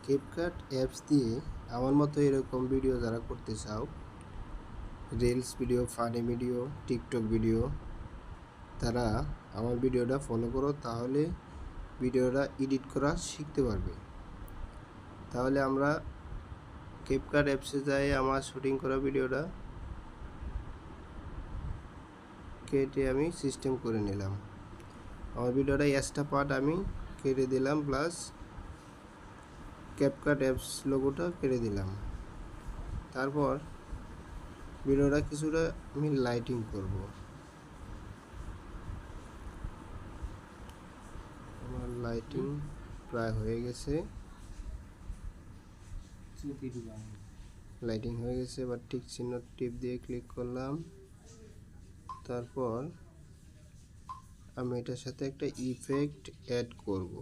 CapCut apps দিয়ে আমার মতো এরকম ভিডিও যারা করতে চাও, reels video, funny video, TikTok video, তারা আমার ভিডিওটা ফলো করো, তাহলে ভিডিওটা এডিট করা শিখতে পারবে। তাহলে আমরা ক্যাপকাট অ্যাপসে যাই, আমার শুটিং করা ভিডিওটা কেটে আমি সিস্টেম করে নিলাম। আমার ভিডিওটা এক্সট্রা পার্ট আমি কেটে দিলাম, প্লাস ক্যাপকাট অ্যাপস লোগোটা কেটে দিলাম। তারপর ভিডিওটা কিছুটা আমি লাইটিং করব। আমার লাইটিং প্রায় হয়ে গেছে, এবার টিক চিহ্ন টিপ দিয়ে ক্লিক করলাম। তারপর আমি এটার সাথে একটা ইফেক্ট অ্যাড করব।